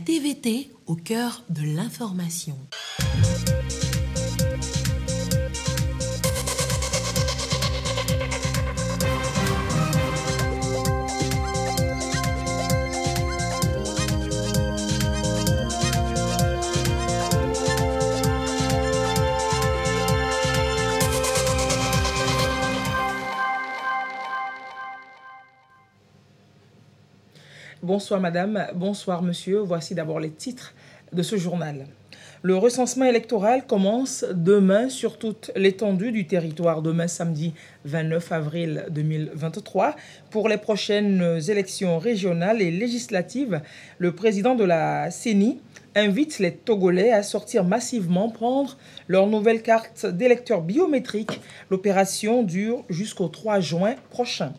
TVT au cœur de l'information. Bonsoir madame, bonsoir monsieur. Voici d'abord les titres de ce journal. Le recensement électoral commence demain sur toute l'étendue du territoire, demain samedi 29 avril 2023. Pour les prochaines élections régionales et législatives, le président de la CENI invite les Togolais à sortir massivement prendre leur nouvelle carte d'électeur biométrique. L'opération dure jusqu'au 3 juin prochain.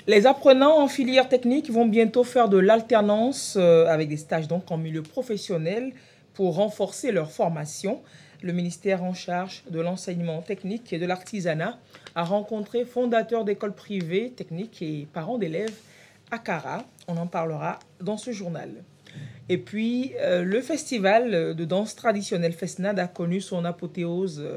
Les apprenants en filière technique vont bientôt faire de l'alternance avec des stages donc en milieu professionnel pour renforcer leur formation. Le ministère en charge de l'enseignement technique et de l'artisanat a rencontré fondateurs d'écoles privées techniques et parents d'élèves à Kara. On en parlera dans ce journal. Et puis, le festival de danse traditionnelle Fesnad a connu son apothéose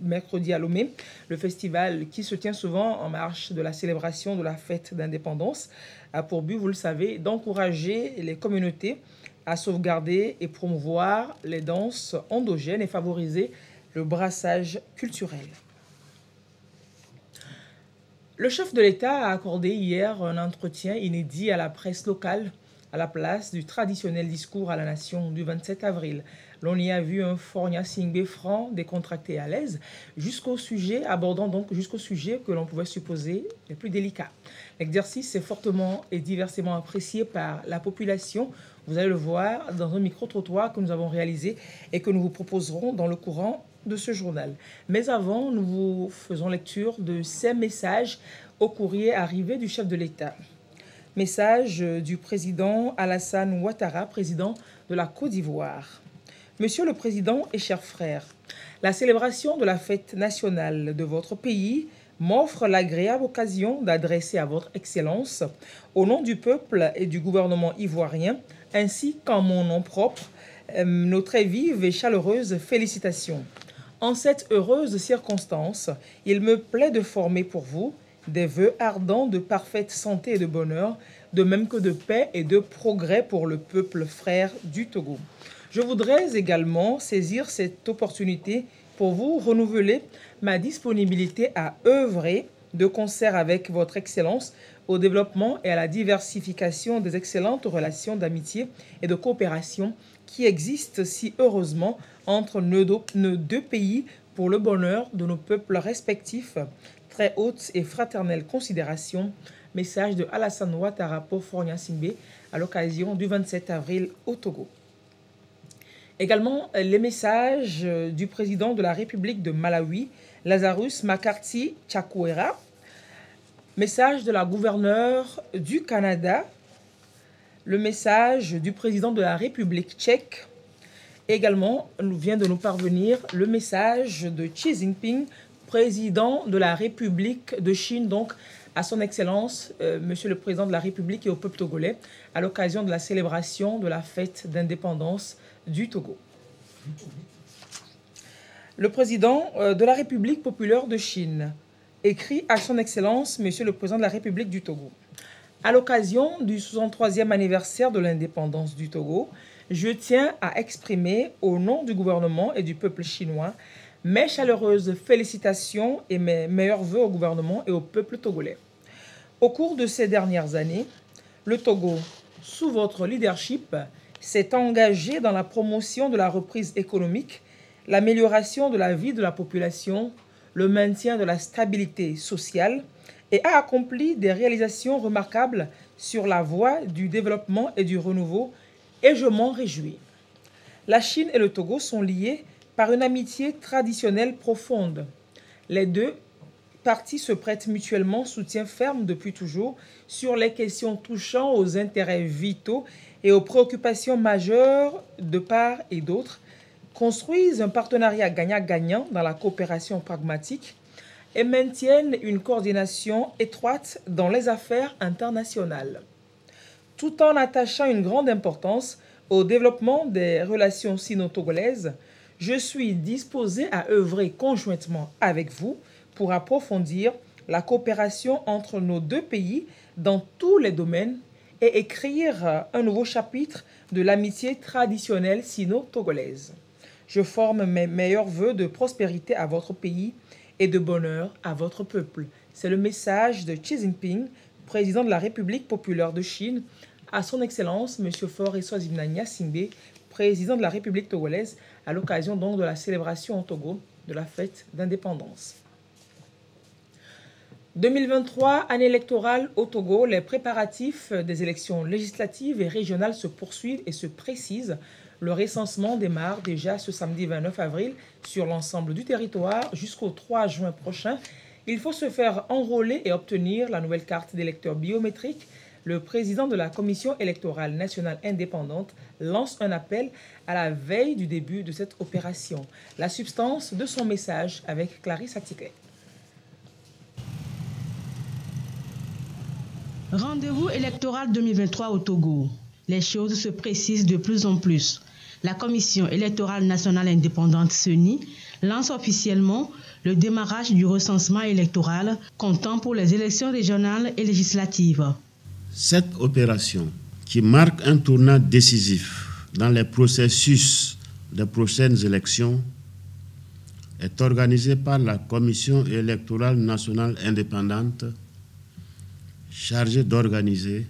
mercredi à Lomé, le festival qui se tient souvent en marge de la célébration de la fête d'indépendance a pour but, vous le savez, d'encourager les communautés à sauvegarder et promouvoir les danses endogènes et favoriser le brassage culturel. Le chef de l'État a accordé hier un entretien inédit à la presse locale à la place du traditionnel discours à la nation du 27 avril. L'on y a vu un Fornia Singbe franc, décontracté et à l'aise, abordant donc jusqu'au sujet que l'on pouvait supposer les plus délicats. L'exercice est fortement et diversement apprécié par la population. Vous allez le voir dans un micro-trottoir que nous avons réalisé et que nous vous proposerons dans le courant de ce journal. Mais avant, nous vous faisons lecture de ces messages au courrier arrivé du chef de l'État. Message du président Alassane Ouattara, président de la Côte d'Ivoire. Monsieur le Président et chers frères, la célébration de la fête nationale de votre pays m'offre l'agréable occasion d'adresser à votre Excellence, au nom du peuple et du gouvernement ivoirien, ainsi qu'en mon nom propre, nos très vives et chaleureuses félicitations. En cette heureuse circonstance, il me plaît de former pour vous des vœux ardents de parfaite santé et de bonheur, de même que de paix et de progrès pour le peuple frère du Togo. Je voudrais également saisir cette opportunité pour vous renouveler ma disponibilité à œuvrer de concert avec votre Excellence au développement et à la diversification des excellentes relations d'amitié et de coopération qui existent si heureusement entre nos deux pays pour le bonheur de nos peuples respectifs. Très haute et fraternelle considération. Message de Alassane Ouattara pour Fornia Singbe à l'occasion du 27 avril au Togo. Également, les messages du président de la République de Malawi, Lazarus Makarti Chakwera. Message de la gouverneure du Canada. Le message du président de la République tchèque. Également, vient de nous parvenir le message de Xi Jinping, président de la République de Chine, donc à son Excellence, Monsieur le Président de la République et au peuple togolais, à l'occasion de la célébration de la fête d'indépendance du Togo. Le président de la République populaire de Chine écrit à son Excellence, Monsieur le Président de la République du Togo. À l'occasion du 63e anniversaire de l'indépendance du Togo, je tiens à exprimer au nom du gouvernement et du peuple chinois mes chaleureuses félicitations et mes meilleurs vœux au gouvernement et au peuple togolais. Au cours de ces dernières années, le Togo, sous votre leadership, s'est engagé dans la promotion de la reprise économique, l'amélioration de la vie de la population, le maintien de la stabilité sociale et a accompli des réalisations remarquables sur la voie du développement et du renouveau, et je m'en réjouis. La Chine et le Togo sont liés par une amitié traditionnelle profonde. Les deux parties se prêtent mutuellement soutien ferme depuis toujours sur les questions touchant aux intérêts vitaux et aux préoccupations majeures de part et d'autre, construisent un partenariat gagnant-gagnant dans la coopération pragmatique et maintiennent une coordination étroite dans les affaires internationales. Tout en attachant une grande importance au développement des relations sino-togolaises, je suis disposé à œuvrer conjointement avec vous pour approfondir la coopération entre nos deux pays dans tous les domaines et écrire un nouveau chapitre de l'amitié traditionnelle sino-togolaise. Je forme mes meilleurs vœux de prospérité à votre pays et de bonheur à votre peuple. C'est le message de Xi Jinping, président de la République populaire de Chine, à son Excellence M. Faure Eswazimna Gnassingbé, président de la République togolaise, à l'occasion donc de la célébration au Togo de la fête d'indépendance. 2023, année électorale au Togo, les préparatifs des élections législatives et régionales se poursuivent et se précisent. Le recensement démarre déjà ce samedi 29 avril sur l'ensemble du territoire jusqu'au 3 juin prochain. Il faut se faire enrôler et obtenir la nouvelle carte d'électeur biométrique. Le président de la Commission électorale nationale indépendante lance un appel à la veille du début de cette opération. La substance de son message avec Clarisse Atiquet. Rendez-vous électoral 2023 au Togo. Les choses se précisent de plus en plus. La Commission électorale nationale indépendante CENI lance officiellement le démarrage du recensement électoral comptant pour les élections régionales et législatives. Cette opération, qui marque un tournant décisif dans les processus des prochaines élections, est organisée par la Commission électorale nationale indépendante, chargée d'organiser,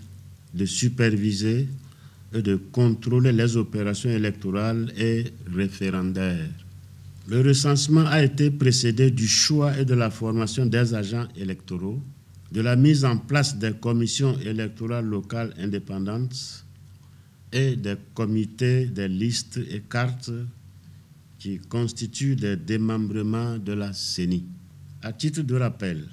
de superviser et de contrôler les opérations électorales et référendaires. Le recensement a été précédé du choix et de la formation des agents électoraux, de la mise en place des commissions électorales locales indépendantes et des comités des listes et cartes qui constituent des démembrements de la CENI. À titre de rappel,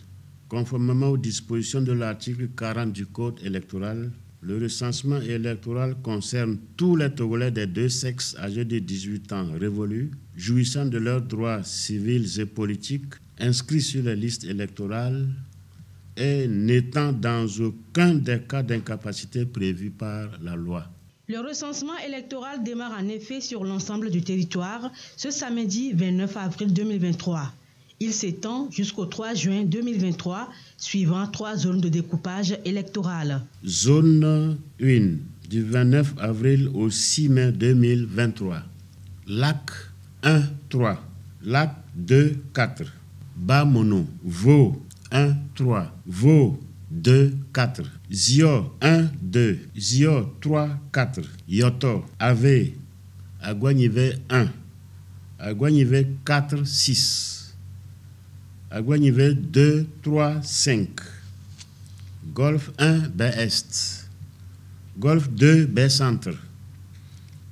conformément aux dispositions de l'article 40 du Code électoral, le recensement électoral concerne tous les Togolais des deux sexes âgés de 18 ans révolus, jouissant de leurs droits civils et politiques, inscrits sur les listes électorales et n'étant dans aucun des cas d'incapacité prévus par la loi. Le recensement électoral démarre en effet sur l'ensemble du territoire ce samedi 29 avril 2023. Il s'étend jusqu'au 3 juin 2023, suivant 3 zones de découpage électoral. Zone 1, du 29 avril au 6 mai 2023. Lac 1, 3. Lac 2, 4. Bas-Mono, Vaux 1, 3. Vaux 2, 4. Zio 1, 2. Zio 3, 4. Yoto, Ave, Aguanive 1. Aguanive 4, 6. Aguanive 2, 3, 5. Golfe 1, baie Est. Golfe 2, baie Centre.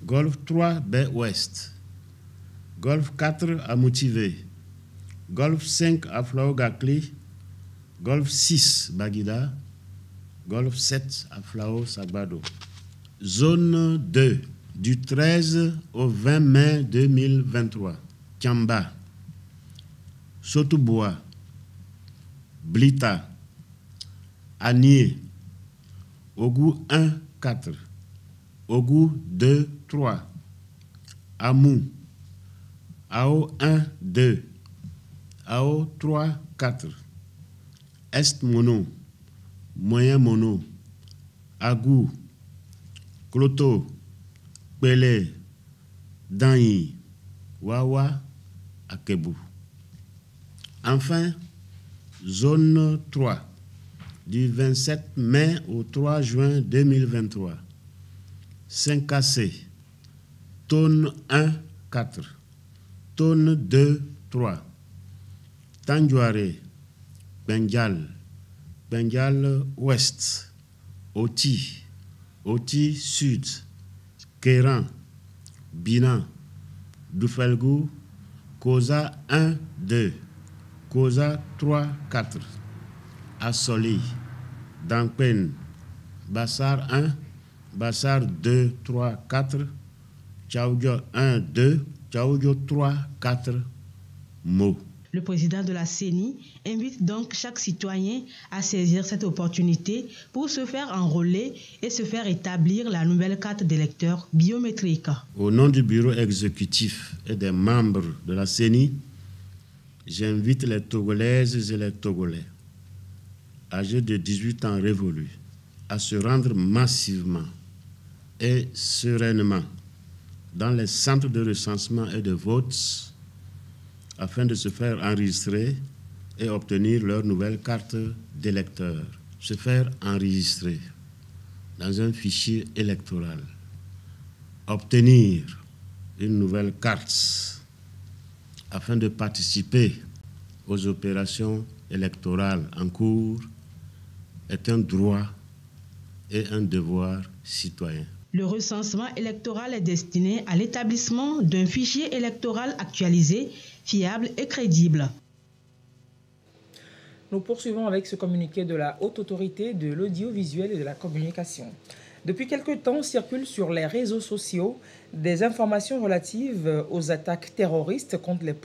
Golfe 3, baie Ouest. Golfe 4, à Moutivé. Golfe 5, à Flao-Gakli. Golfe 6, Baguida. Golfe 7, à Flao-Sagbado. Zone 2, du 13 au 20 mai 2023. Kiamba. Sotubois, Blita, Anié, Ogou 1, 4, Ogou 2, 3, Amou, Ao 1, 2, Ao 3, 4, Est Mono, Moyen Mono, Agou, Kloto, Pélé, Danyi, Wawa, Akebu. Enfin, zone 3, du 27 mai au 3 juin 2023. 5AC, Tonne 1, 4, Tonne 2, 3, Tanjouare, Bengal, Bengal Ouest, Oti, Oti Sud, Kéran, Binan, Doufelgou, Koza 1, 2, Koza 3, 4, Assoli, Dankpen, Bassar 1, Bassar 2, 3, 4, Tchaoudjo 1, 2, Tchaoudjo 3, 4, Mo. Le président de la CENI invite donc chaque citoyen à saisir cette opportunité pour se faire enrôler et se faire établir la nouvelle carte d'électeur biométrique. Au nom du bureau exécutif et des membres de la CENI, j'invite les Togolaises et les Togolais âgés de 18 ans révolus à se rendre massivement et sereinement dans les centres de recensement et de vote afin de se faire enregistrer et obtenir leur nouvelle carte d'électeur. Se faire enregistrer dans un fichier électoral, obtenir une nouvelle carte afin de participer aux opérations électorales en cours est un droit et un devoir citoyen. Le recensement électoral est destiné à l'établissement d'un fichier électoral actualisé, fiable et crédible. Nous poursuivons avec ce communiqué de la Haute Autorité de l'Audiovisuel et de la Communication. Depuis quelque temps, circulent sur les réseaux sociaux des informations relatives aux attaques terroristes contre les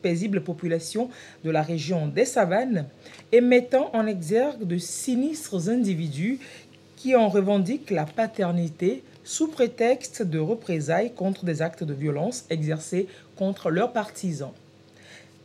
paisibles populations de la région des Savanes et mettant en exergue de sinistres individus qui en revendiquent la paternité sous prétexte de représailles contre des actes de violence exercés contre leurs partisans.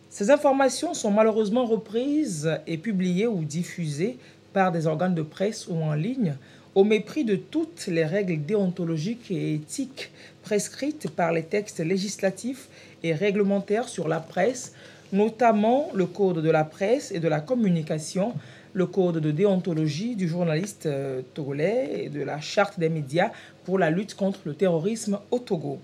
Ces informations sont malheureusement reprises et publiées ou diffusées par des organes de presse ou en ligne au mépris de toutes les règles déontologiques et éthiques prescrites par les textes législatifs et réglementaires sur la presse, notamment le Code de la presse et de la communication, le Code de déontologie du journaliste togolais et de la Charte des médias pour la lutte contre le terrorisme au Togo.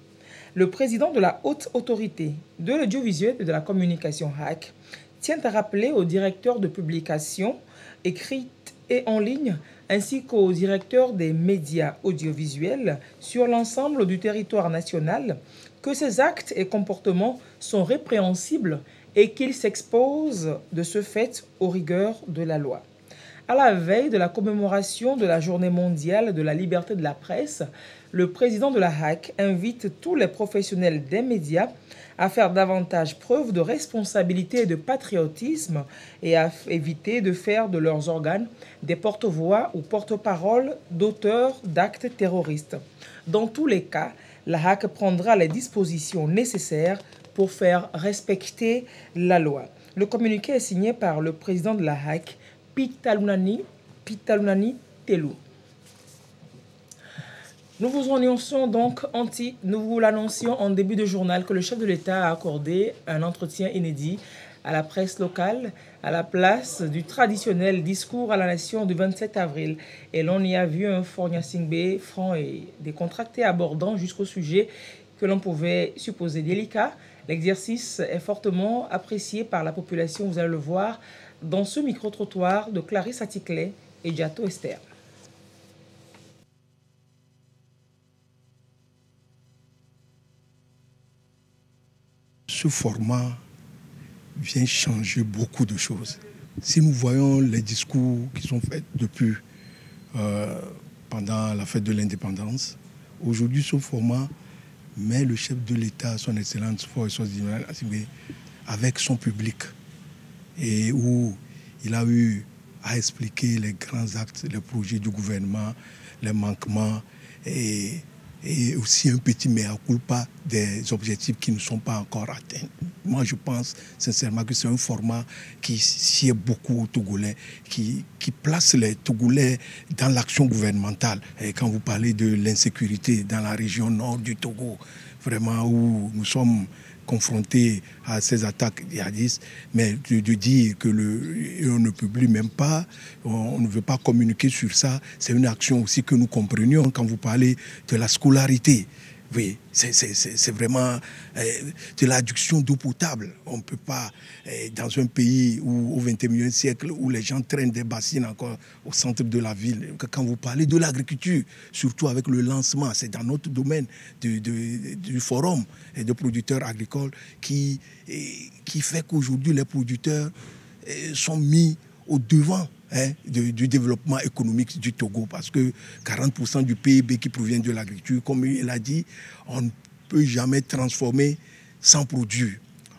Le président de la Haute Autorité de l'Audiovisuel et de la Communication HAC tient à rappeler aux directeurs de publications écrites et en ligne, ainsi qu'aux directeurs des médias audiovisuels sur l'ensemble du territoire national, que ces actes et comportements sont répréhensibles et qu'ils s'exposent de ce fait aux rigueurs de la loi. À la veille de la commémoration de la Journée mondiale de la liberté de la presse, le président de la HAC invite tous les professionnels des médias à faire davantage preuve de responsabilité et de patriotisme et à éviter de faire de leurs organes des porte-voix ou porte-parole d'auteurs d'actes terroristes. Dans tous les cas, la HAC prendra les dispositions nécessaires pour faire respecter la loi. Le communiqué est signé par le président de la HAC, Pitalunani Telou. Nous vous annoncions donc, nous vous l'annoncions en début de journal que le chef de l'État a accordé un entretien inédit à la presse locale à la place du traditionnel discours à la nation du 27 avril. Et l'on y a vu un Fornia Singbe franc et décontracté abordant jusqu'au sujet que l'on pouvait supposer délicat. L'exercice est fortement apprécié par la population, vous allez le voir dans ce micro-trottoir de Clarisse Atikle et Diato Esther. Ce format vient changer beaucoup de choses. Si nous voyons les discours qui sont faits depuis pendant la fête de l'indépendance, aujourd'hui ce format met le chef de l'État, son Excellence avec son public et où il a eu à expliquer les grands actes, les projets du gouvernement, les manquements et aussi un petit mea culpa des objectifs qui ne sont pas encore atteints. Moi, je pense sincèrement que c'est un format qui sied beaucoup aux Togolais, qui place les Togolais dans l'action gouvernementale. Et quand vous parlez de l'insécurité dans la région nord du Togo, vraiment où nous sommes confrontés à ces attaques djihadistes, mais de dire que on ne publie même pas, on ne veut pas communiquer sur ça, c'est une action aussi que nous comprenions quand vous parlez de la scolarité. Oui, c'est vraiment de l'adduction d'eau potable. On ne peut pas, dans un pays où, au XXIe siècle, où les gens traînent des bassines encore au centre de la ville, quand vous parlez de l'agriculture, surtout avec le lancement, c'est dans notre domaine du forum de producteurs agricoles qui fait qu'aujourd'hui les producteurs sont mis au devant du développement économique du Togo, parce que 40% du PIB qui provient de l'agriculture, comme il a dit, on ne peut jamais transformer sans produire.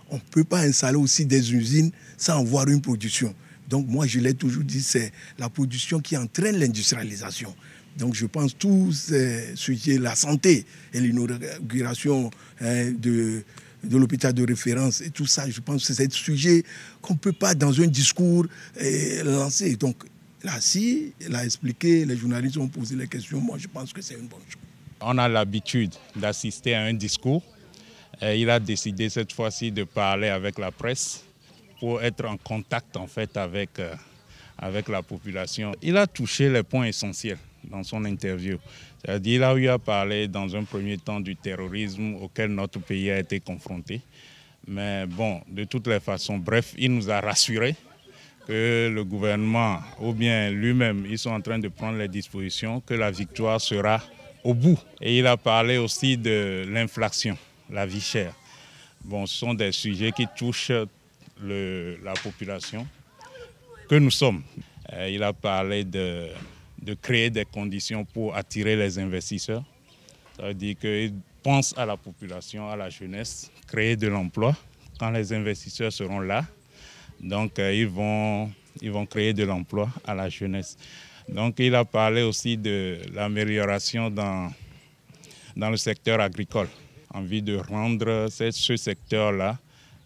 on ne peut pas installer aussi des usines sans avoir une production. Donc moi, je l'ai toujours dit, c'est la production qui entraîne l'industrialisation. Donc je pense tous ces sujets, la santé et l'inauguration de l'hôpital de référence et tout ça, je pense que c'est des sujets qu'on ne peut pas dans un discours lancer. Donc là, si il a expliqué, les journalistes ont posé les questions, moi je pense que c'est une bonne chose. On a l'habitude d'assister à un discours. Il a décidé cette fois-ci de parler avec la presse pour être en contact en fait avec la population. Il a touché les points essentiels dans son interview. C'est-à-dire qu'il a eu à parler dans un premier temps du terrorisme auquel notre pays a été confronté. Mais bon, de toutes les façons, bref, il nous a rassurés que le gouvernement ou bien lui-même, ils sont en train de prendre les dispositions, que la victoire sera au bout. Et il a parlé aussi de l'inflation, la vie chère. Bon, ce sont des sujets qui touchent la population que nous sommes. Il a parlé de créer des conditions pour attirer les investisseurs. Ça veut dire qu'il pense à la population, à la jeunesse, créer de l'emploi. Quand les investisseurs seront là, donc ils vont créer de l'emploi à la jeunesse. Donc il a parlé aussi de l'amélioration dans le secteur agricole, en vue de rendre ce secteur-là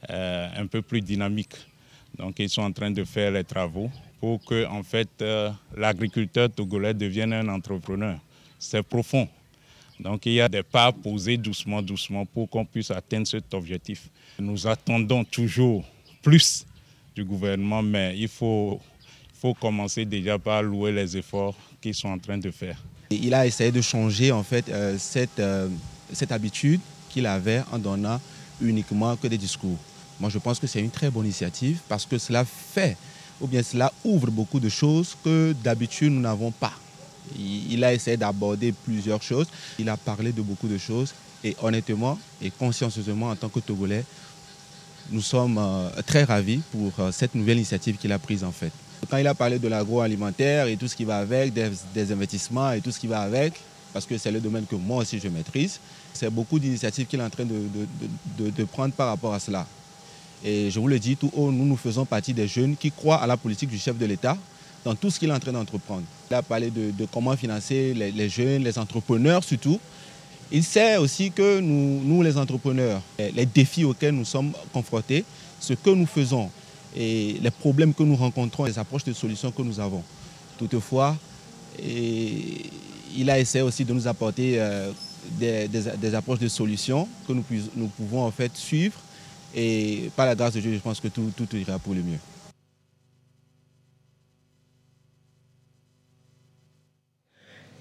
un peu plus dynamique. Donc ils sont en train de faire les travaux pour que en fait, l'agriculteur togolais devienne un entrepreneur. C'est profond. Donc il y a des pas posés doucement pour qu'on puisse atteindre cet objectif. Nous attendons toujours plus du gouvernement, mais il faut commencer déjà par louer les efforts qu'ils sont en train de faire. Il a essayé de changer en fait cette habitude qu'il avait en donnant uniquement que des discours. Moi je pense que c'est une très bonne initiative parce que cela ouvre beaucoup de choses que d'habitude nous n'avons pas. Il a essayé d'aborder plusieurs choses, il a parlé de beaucoup de choses et honnêtement et consciencieusement en tant que Togolais, nous sommes très ravis pour cette nouvelle initiative qu'il a prise en fait. Quand il a parlé de l'agroalimentaire et tout ce qui va avec, des investissements et tout ce qui va avec, parce que c'est le domaine que moi aussi je maîtrise, c'est beaucoup d'initiatives qu'il est en train de prendre par rapport à cela. Et je vous le dis tout haut, nous faisons partie des jeunes qui croient à la politique du chef de l'État dans tout ce qu'il est en train d'entreprendre. Il a parlé de comment financer les jeunes, les entrepreneurs surtout. Il sait aussi que nous les entrepreneurs, les défis auxquels nous sommes confrontés, ce que nous faisons et les problèmes que nous rencontrons, les approches de solutions que nous avons. Toutefois, il a essayé aussi de nous apporter des approches de solutions que nous pouvons en fait suivre. Et par la grâce de Dieu, je pense que tout ira pour le mieux.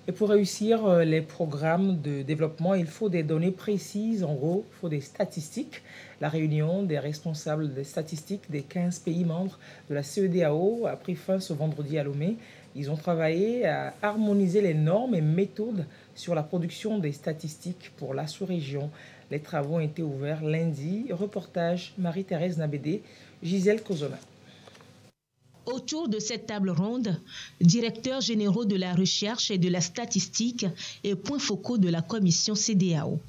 Et pour réussir les programmes de développement, il faut des données précises. En gros, il faut des statistiques. La réunion des responsables des statistiques des 15 pays membres de la CEDEAO a pris fin ce vendredi à Lomé. Ils ont travaillé à harmoniser les normes et méthodes sur la production des statistiques pour la sous-région. Les travaux ont été ouverts lundi. Reportage Marie-Thérèse Nabédé, Gisèle Kozona. Autour de cette table ronde, directeurs généraux de la recherche et de la statistique et points focaux de la commission CEDEAO.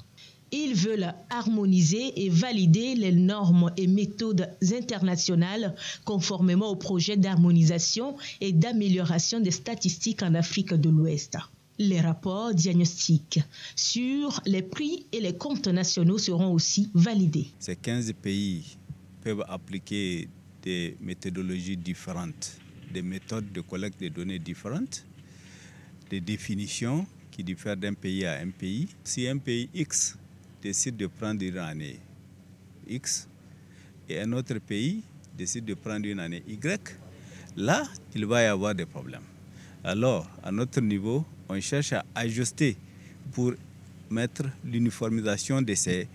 Ils veulent harmoniser et valider les normes et méthodes internationales conformément au projet d'harmonisation et d'amélioration des statistiques en Afrique de l'Ouest. Les rapports diagnostiques sur les prix et les comptes nationaux seront aussi validés. Ces 15 pays peuvent appliquer des méthodologies différentes, des méthodes de collecte de données différentes, des définitions qui diffèrent d'un pays à un pays. Si un pays X décide de prendre une année X et un autre pays décide de prendre une année Y, là, il va y avoir des problèmes. Alors, à notre niveau, on cherche à ajuster pour mettre l'uniformisation de ces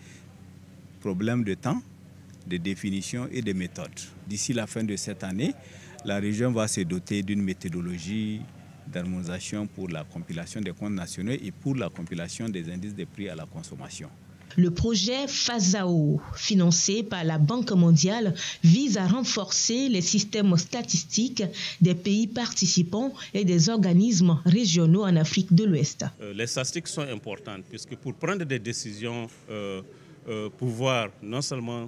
problèmes de temps, de définition et de méthodes. D'ici la fin de cette année, la région va se doter d'une méthodologie d'harmonisation pour la compilation des comptes nationaux et pour la compilation des indices de prix à la consommation. Le projet FASAO, financé par la Banque mondiale, vise à renforcer les systèmes statistiques des pays participants et des organismes régionaux en Afrique de l'Ouest. Les statistiques sont importantes puisque pour prendre des décisions, pouvoir non seulement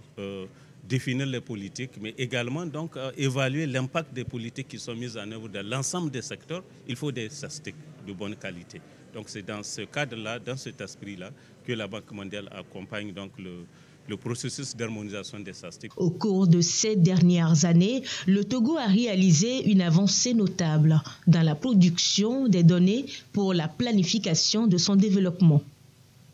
définir les politiques, mais également donc évaluer l'impact des politiques qui sont mises en œuvre dans l'ensemble des secteurs. Il faut des statistiques de bonne qualité. Donc c'est dans ce cadre-là, dans cet esprit-là, que la Banque mondiale accompagne donc le processus d'harmonisation des statistiques. Au cours de ces dernières années, le Togo a réalisé une avancée notable dans la production des données pour la planification de son développement.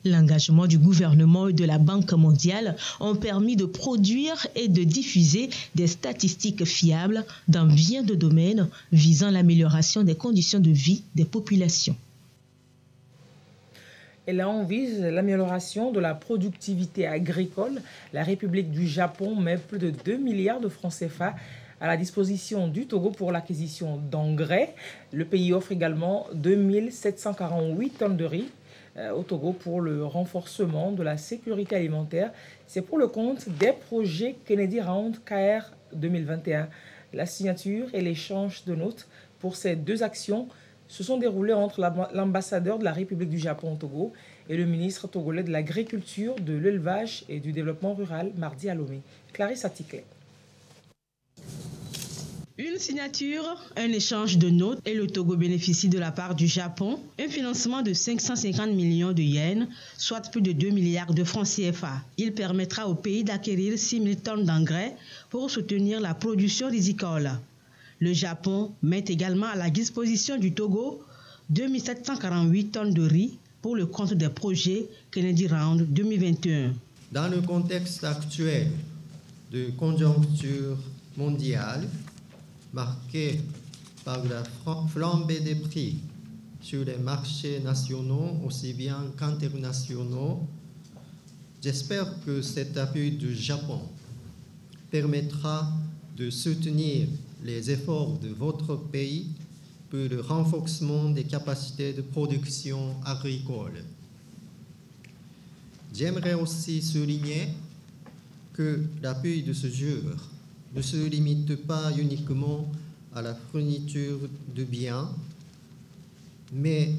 L'engagement du gouvernement et de la Banque mondiale ont permis de produire et de diffuser des statistiques fiables dans bien de domaines visant l'amélioration des conditions de vie des populations. Et là, on vise l'amélioration de la productivité agricole. La République du Japon met plus de 2 milliards de francs CFA à la disposition du Togo pour l'acquisition d'engrais. Le pays offre également 2748 tonnes de riz au Togo pour le renforcement de la sécurité alimentaire. C'est pour le compte des projets Kennedy Round KR 2021. La signature et l'échange de notes pour ces deux actions se sont déroulés entre l'ambassadeur de la République du Japon au Togo et le ministre togolais de l'Agriculture, de l'Élevage et du Développement rural, mardi à Lomé. Clarisse Atikle. Une signature, un échange de notes et le Togo bénéficie de la part du Japon un financement de 550 millions de yens, soit plus de 2 milliards de francs CFA. Il permettra au pays d'acquérir 6 000 tonnes d'engrais pour soutenir la production rizicole. Le Japon met également à la disposition du Togo 2748 tonnes de riz pour le compte des projets Kennedy Round 2021. Dans le contexte actuel de conjoncture mondiale, marqué par la flambée des prix sur les marchés nationaux aussi bien qu'internationaux, j'espère que cet appui du Japon permettra de soutenir les efforts de votre pays pour le renforcement des capacités de production agricole. J'aimerais aussi souligner que l'appui de ce jour ne se limite pas uniquement à la fourniture de biens, mais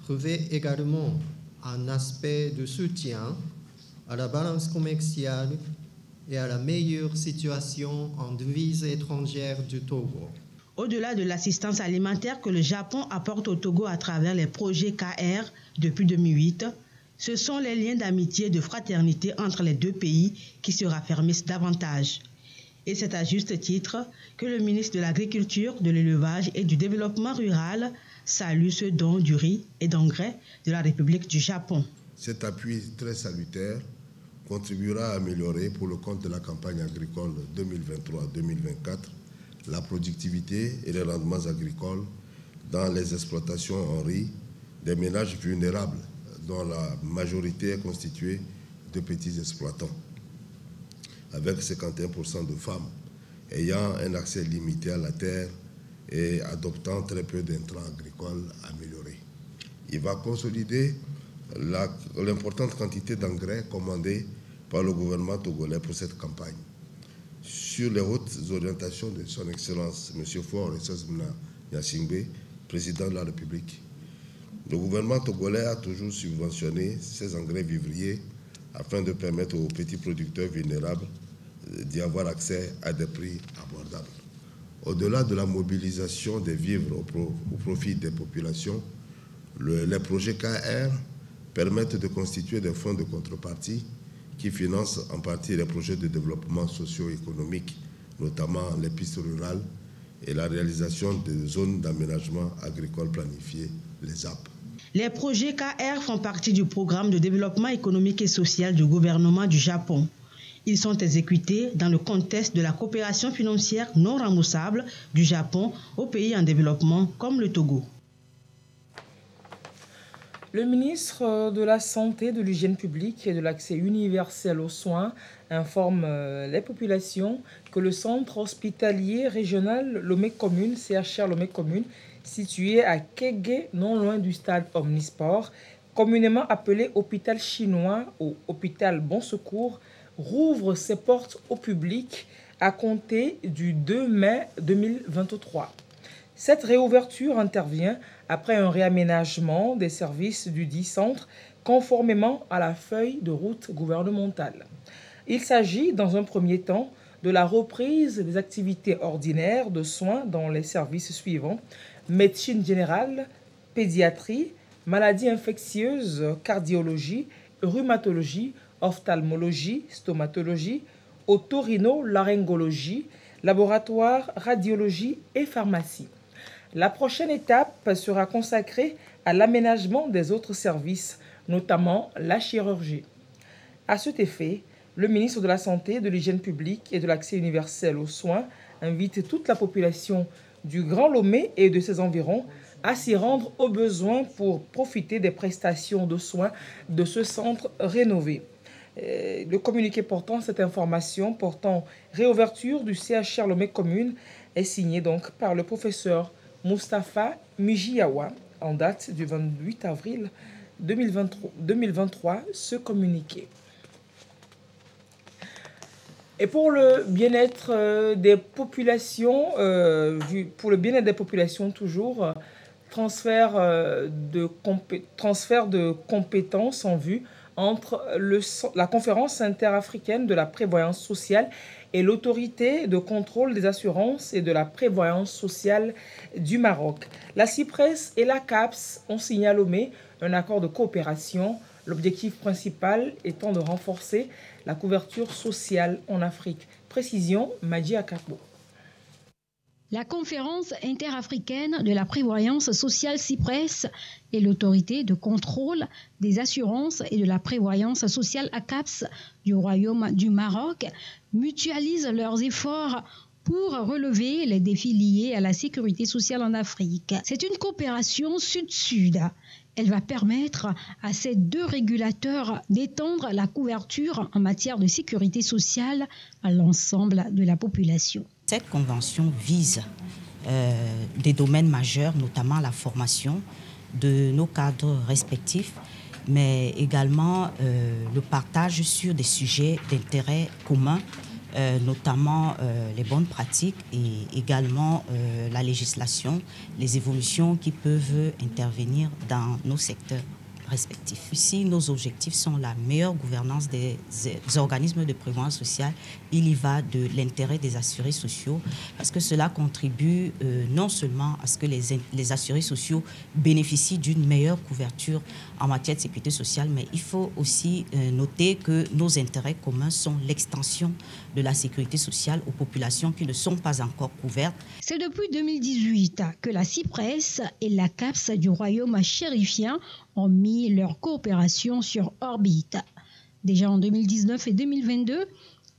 revêt également un aspect de soutien à la balance commerciale et à la meilleure situation en devises étrangères du Togo. Au-delà de l'assistance alimentaire que le Japon apporte au Togo à travers les projets KR depuis 2008, ce sont les liens d'amitié et de fraternité entre les deux pays qui se raffermissent davantage. Et c'est à juste titre que le ministre de l'Agriculture, de l'Élevage et du Développement rural salue ce don du riz et d'engrais de la République du Japon. Cet appui très salutaire contribuera à améliorer pour le compte de la campagne agricole 2023-2024 la productivité et les rendements agricoles dans les exploitations en riz des ménages vulnérables dont la majorité est constituée de petits exploitants, avec 51% de femmes ayant un accès limité à la terre et adoptant très peu d'intrants agricoles améliorés. Il va consolider l'importante quantité d'engrais commandés par le gouvernement togolais pour cette campagne. Sur les hautes orientations de son Excellence, M. Faure Essaouzmouna Gnassingbé, président de la République, le gouvernement togolais a toujours subventionné ces engrais vivriers afin de permettre aux petits producteurs vulnérables d'y avoir accès à des prix abordables. Au-delà de la mobilisation des vivres au profit des populations, les projets KR permettent de constituer des fonds de contrepartie qui financent en partie les projets de développement socio-économique, notamment les pistes rurales et la réalisation des zones d'aménagement agricole planifiées, les ZAP. Les projets KR font partie du programme de développement économique et social du gouvernement du Japon. Ils sont exécutés dans le contexte de la coopération financière non remboursable du Japon aux pays en développement comme le Togo. Le ministre de la Santé, de l'Hygiène publique et de l'Accès universel aux soins informe les populations que le centre hospitalier régional Lomé Commune, CHR Lomé Commune, situé à Kégué, non loin du stade Omnisport, communément appelé hôpital chinois ou hôpital Bon Secours, rouvre ses portes au public à compter du 2 mai 2023. Cette réouverture intervient après un réaménagement des services du dit centre conformément à la feuille de route gouvernementale. Il s'agit dans un premier temps de la reprise des activités ordinaires de soins dans les services suivants: médecine générale, pédiatrie, maladies infectieuses, cardiologie, rhumatologie, ophtalmologie, stomatologie, otorino-laryngologie, laboratoire, radiologie et pharmacie. La prochaine étape sera consacrée à l'aménagement des autres services, notamment la chirurgie. À cet effet, le ministre de la Santé, de l'Hygiène publique et de l'Accès universel aux soins invite toute la population du Grand Lomé et de ses environs à s'y rendre au besoin pour profiter des prestations de soins de ce centre rénové. Le communiqué portant cette information, portant réouverture du CHR Lomé Commune, est signé donc par le professeur Moustapha Mijiawa en date du 28 avril 2023, ce communiqué. Et pour le bien-être des populations, toujours, transfert de compétences en vue entre la conférence interafricaine de la prévoyance sociale et l'autorité de contrôle des assurances et de la prévoyance sociale du Maroc. La CIPRES et la CAPS ont signé à Lomé un accord de coopération, l'objectif principal étant de renforcer la couverture sociale en Afrique. Précision, Madji Akakbo. La conférence interafricaine de la prévoyance sociale CIPRES et l'autorité de contrôle des assurances et de la prévoyance sociale ACAPS du Royaume du Maroc mutualisent leurs efforts pour relever les défis liés à la sécurité sociale en Afrique. C'est une coopération sud-sud. Elle va permettre à ces deux régulateurs d'étendre la couverture en matière de sécurité sociale à l'ensemble de la population. Cette convention vise des domaines majeurs, notamment la formation de nos cadres respectifs, mais également le partage sur des sujets d'intérêt commun, notamment les bonnes pratiques et également la législation, les évolutions qui peuvent intervenir dans nos secteurs respectifs. Ici, nos objectifs sont la meilleure gouvernance des organismes de prévoyance sociale. Il y va de l'intérêt des assurés sociaux parce que cela contribue non seulement à ce que les assurés sociaux bénéficient d'une meilleure couverture en matière de sécurité sociale, mais il faut aussi noter que nos intérêts communs sont l'extension de la sécurité sociale aux populations qui ne sont pas encore couvertes. C'est depuis 2018 que la CIPRES et la CAPS du Royaume chérifien ont mis leur coopération sur orbite. Déjà en 2019 et 2022,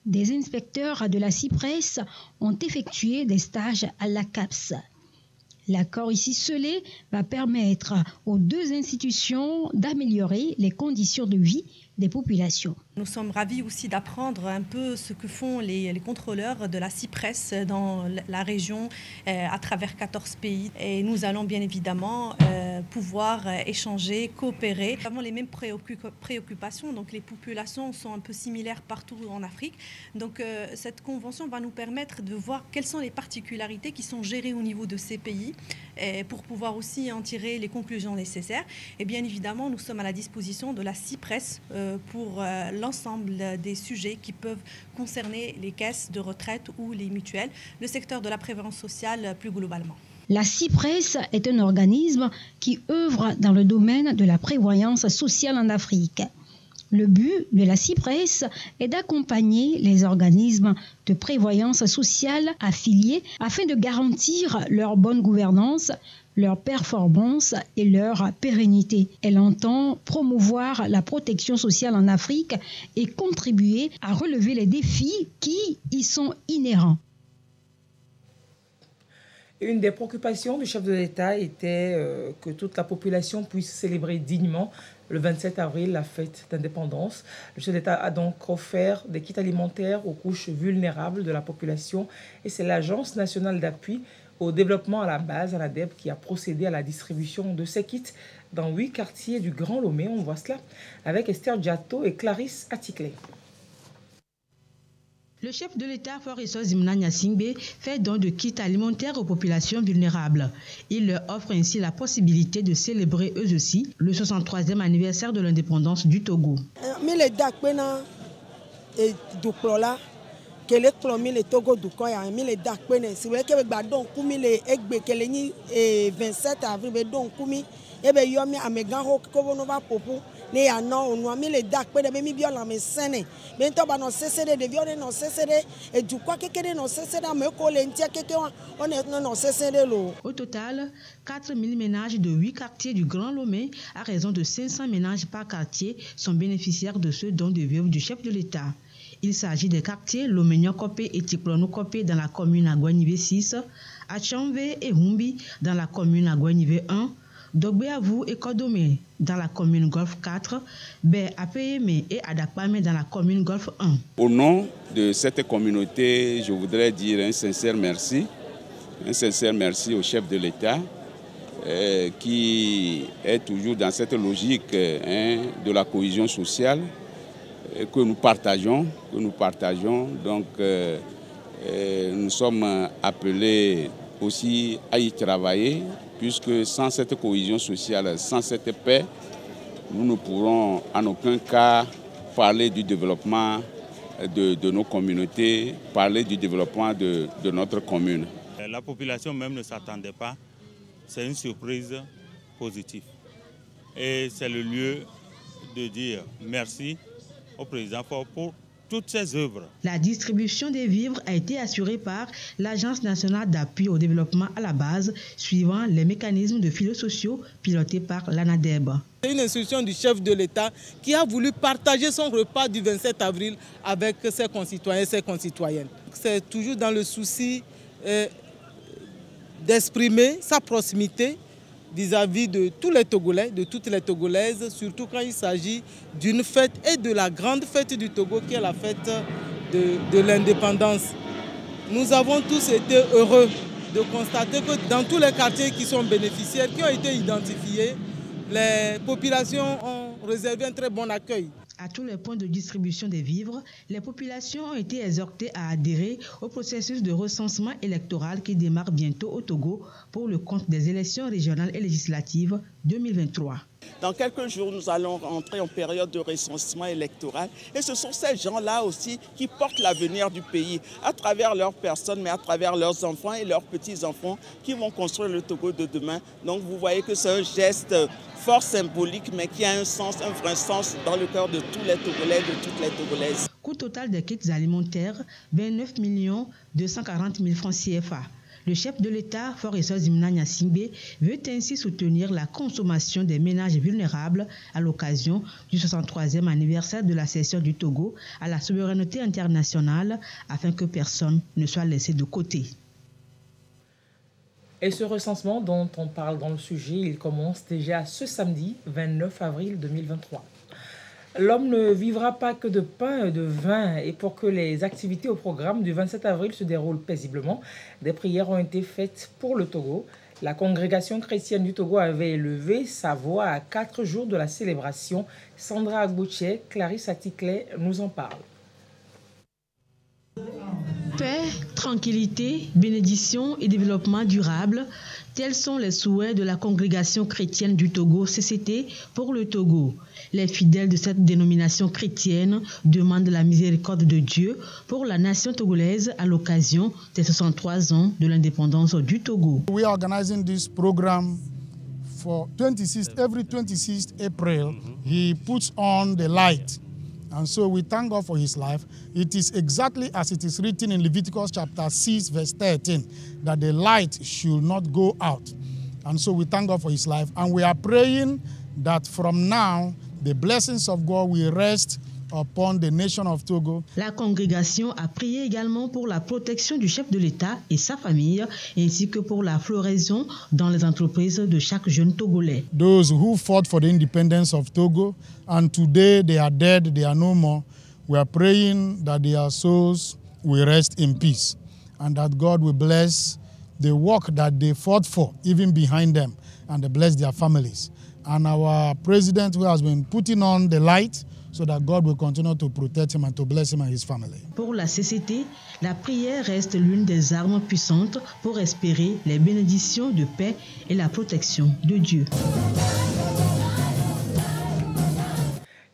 des inspecteurs de la CIPRES ont effectué des stages à la CAPS. L'accord ici scellé va permettre aux deux institutions d'améliorer les conditions de vie des populations. Nous sommes ravis aussi d'apprendre un peu ce que font les contrôleurs de la CIPRES dans la région à travers 14 pays. Et nous allons bien évidemment pouvoir échanger, coopérer. Nous avons les mêmes préoccupations, donc les populations sont un peu similaires partout en Afrique. Donc cette convention va nous permettre de voir quelles sont les particularités qui sont gérées au niveau de ces pays pour pouvoir aussi en tirer les conclusions nécessaires. Et bien évidemment, nous sommes à la disposition de la CIPRES pour l'ensemble des sujets qui peuvent concerner les caisses de retraite ou les mutuelles, le secteur de la prévoyance sociale plus globalement. La CIPRES est un organisme qui œuvre dans le domaine de la prévoyance sociale en Afrique. Le but de la CIPRES est d'accompagner les organismes de prévoyance sociale affiliés afin de garantir leur bonne gouvernance, leur performance et leur pérennité. Elle entend promouvoir la protection sociale en Afrique et contribuer à relever les défis qui y sont inhérents. Une des préoccupations du chef de l'État était que toute la population puisse célébrer dignement le 27 avril la fête d'indépendance. Le chef d'État a donc offert des kits alimentaires aux couches vulnérables de la population et c'est l'Agence nationale d'appui au développement à la base, à l'ADEB, qui a procédé à la distribution de ces kits dans 8 quartiers du Grand Lomé. On voit cela avec Esther Diato et Clarisse Attikley. Le chef de l'État, Foriso Zimna Nyasingbe, fait don de kits alimentaires aux populations vulnérables. Il leur offre ainsi la possibilité de célébrer eux aussi le 63e anniversaire de l'indépendance du Togo. kele kplɔ mi le Togo dukɔ ya mi le da kpe ne si wele ke be gba do ŋku mi le egbe kele nyi 27 avril be do ŋku mi ebe yɔ mi amegãxo ko no va ƒoƒu ne ya nɔ onua mi le da kpe ne be mi biɔ lãme sɛnɛ be ŋutɔ ba nɔ sese ɖe ɖeviwo ne nɔ sese ɖe edukɔ keke ɖe nɔ sese ɖe ame ko le ŋutia keke wa one nɔ sese ɖe lo. Au total, 4000 ménages de 8 quartiers du Grand Lomé, à raison de 500 ménages par quartier, sont bénéficiaires de ce don de vivres du chef de l'État. Il s'agit des quartiers Loméniokopé et Tiklonokopé dans la commune Agouanivé 6, Achanvé et Humbi dans la commune Agouanivé 1, Dogbeavou et Kodomé dans la commune Golfe 4, Bé Apeyeme et Adakpame dans la commune Golfe 1. Au nom de cette communauté, je voudrais dire un sincère merci au chef de l'État qui est toujours dans cette logique de la cohésion sociale que nous partageons. Donc nous sommes appelés aussi à y travailler, puisque sans cette cohésion sociale, sans cette paix, nous ne pourrons en aucun cas parler du développement de nos communautés, parler du développement de notre commune. La population même ne s'attendait pas. C'est une surprise positive. Et c'est le lieu de dire merci au président pour toutes ces œuvres. La distribution des vivres a été assurée par l'Agence nationale d'appui au développement à la base, suivant les mécanismes de filets sociaux pilotés par l'ANADEB. C'est une instruction du chef de l'État qui a voulu partager son repas du 27 avril avec ses concitoyens et ses concitoyennes. C'est toujours dans le souci d'exprimer sa proximité vis-à-vis de tous les Togolais, de toutes les Togolaises, surtout quand il s'agit d'une fête et de la grande fête du Togo qui est la fête de l'indépendance. Nous avons tous été heureux de constater que dans tous les quartiers qui sont bénéficiaires, qui ont été identifiés, les populations ont réservé un très bon accueil. À tous les points de distribution des vivres, les populations ont été exhortées à adhérer au processus de recensement électoral qui démarre bientôt au Togo pour le compte des élections régionales et législatives 2023. Dans quelques jours, nous allons rentrer en période de recensement électoral. Et ce sont ces gens-là aussi qui portent l'avenir du pays à travers leurs personnes, mais à travers leurs enfants et leurs petits-enfants qui vont construire le Togo de demain. Donc vous voyez que c'est un geste fort symbolique, mais qui a un sens, un vrai sens dans le cœur de tous les Togolais, de toutes les Togolaises. Coût total des kits alimentaires, 29 240 000 francs CFA. Le chef de l'État, Foresseur Zimna Nyasingbe, veut ainsi soutenir la consommation des ménages vulnérables à l'occasion du 63e anniversaire de la cession du Togo à la souveraineté internationale afin que personne ne soit laissé de côté. Et ce recensement dont on parle dans le sujet, il commence déjà ce samedi 29 avril 2023. L'homme ne vivra pas que de pain et de vin, et pour que les activités au programme du 27 avril se déroulent paisiblement, des prières ont été faites pour le Togo. La congrégation chrétienne du Togo avait élevé sa voix à 4 jours de la célébration. Sandra Agbouché, Clarisse Atikle nous en parle. Paix, tranquillité, bénédiction et développement durable, tels sont les souhaits de la congrégation chrétienne du Togo, CCT, pour le Togo. Les fidèles de cette dénomination chrétienne demandent la miséricorde de Dieu pour la nation togolaise à l'occasion des 63 ans de l'indépendance du Togo. We are organizing this program for every 26th April. He puts on the light. And so we thank God for his life. It is exactly as it is written in Leviticus chapter 6, verse 13, that the light should not go out. And so we thank God for his life. And we are praying that from now, the blessings of God will rest upon the nation of Togo. La congrégation a prié également pour la protection du chef de l'État et sa famille, ainsi que pour la floraison dans les entreprises de chaque jeune Togolais. Those who fought for the independence of Togo, and today they are dead, they are no more, we are praying that their souls will rest in peace, and that God will bless the work that they fought for, even behind them, and bless their families. And our president, who has been putting on the light, so that God will continue to protect him and to bless him and his family. Pour la CCT, la prière reste l'une des armes puissantes pour espérer les bénédictions de paix et la protection de Dieu.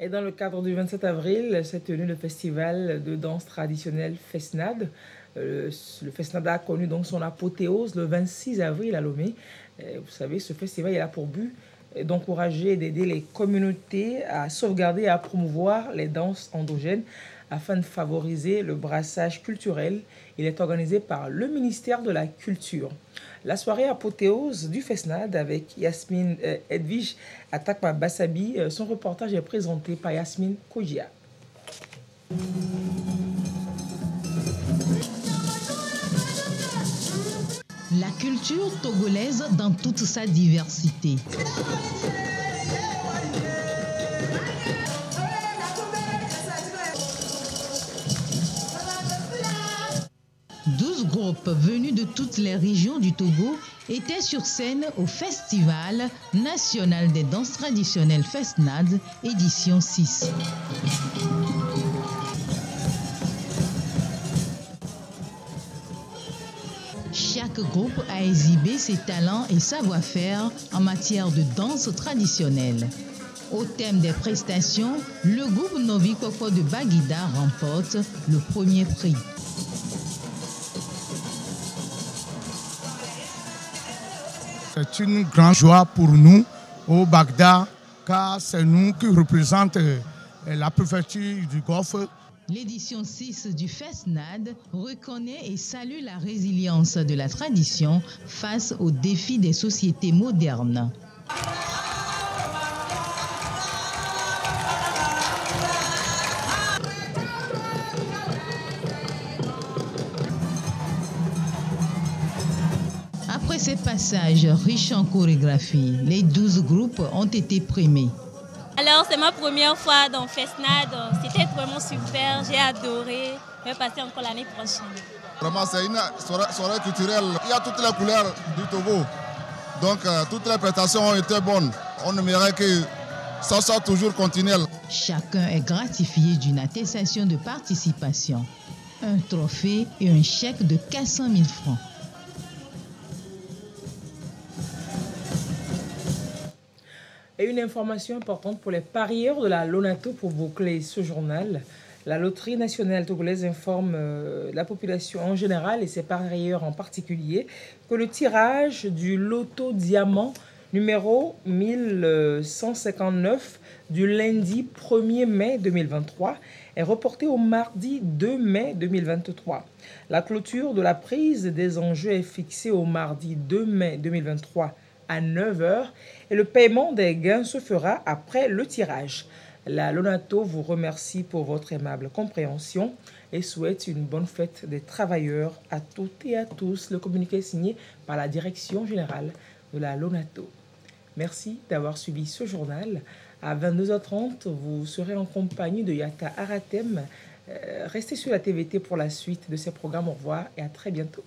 Et dans le cadre du 27 avril, s'est tenu le festival de danse traditionnelle FESNAD. Le FESNAD a connu donc son apothéose le 26 avril à Lomé. Vous savez, ce festival a pour but d'encourager et d'aider les communautés à sauvegarder et à promouvoir les danses endogènes afin de favoriser le brassage culturel. Il est organisé par le ministère de la Culture. La soirée apothéose du FESNAD avec Yasmine Edwige Atakma Bassabi, son reportage est présenté par Yasmine Kojia. La culture togolaise dans toute sa diversité. Groupes venus de toutes les régions du Togo étaient sur scène au Festival national des danses traditionnelles FESNAD, édition 6. Chaque groupe a exhibé ses talents et savoir-faire en matière de danse traditionnelle. Au thème des prestations, le groupe Novi Koko de Baguida remporte le premier prix. C'est une grande joie pour nous au Bagdad, car c'est nous qui représentons la préfecture du Golfe. L'édition 6 du FESNAD reconnaît et salue la résilience de la tradition face aux défis des sociétés modernes. Après ces passages riches en chorégraphie, les 12 groupes ont été primés. Alors, c'est ma première fois dans FESNAD. C'était vraiment super, j'ai adoré. Je vais passer encore l'année prochaine. Vraiment, c'est une soirée culturelle. Il y a toutes les couleurs du Togo. Donc, toutes les prestations ont été bonnes. On aimerait que ça soit toujours continuel. Chacun est gratifié d'une attestation de participation, un trophée et un chèque de 400 000 francs. Et une information importante pour les parieurs de la Lonato pour boucler ce journal. La Loterie nationale togolaise informe la population en général et ses parieurs en particulier que le tirage du loto diamant numéro 1159 du lundi 1er mai 2023 est reporté au mardi 2 mai 2023. La clôture de la prise des enjeux est fixée au mardi 2 mai 2023 à 9 h et le paiement des gains se fera après le tirage. La Lonato vous remercie pour votre aimable compréhension et souhaite une bonne fête des travailleurs à toutes et à tous. Le communiqué est signé par la direction générale de la Lonato. Merci d'avoir suivi ce journal. À 22h30, vous serez en compagnie de Yaka Aratem. Restez sur la TVT pour la suite de ces programmes. Au revoir et à très bientôt.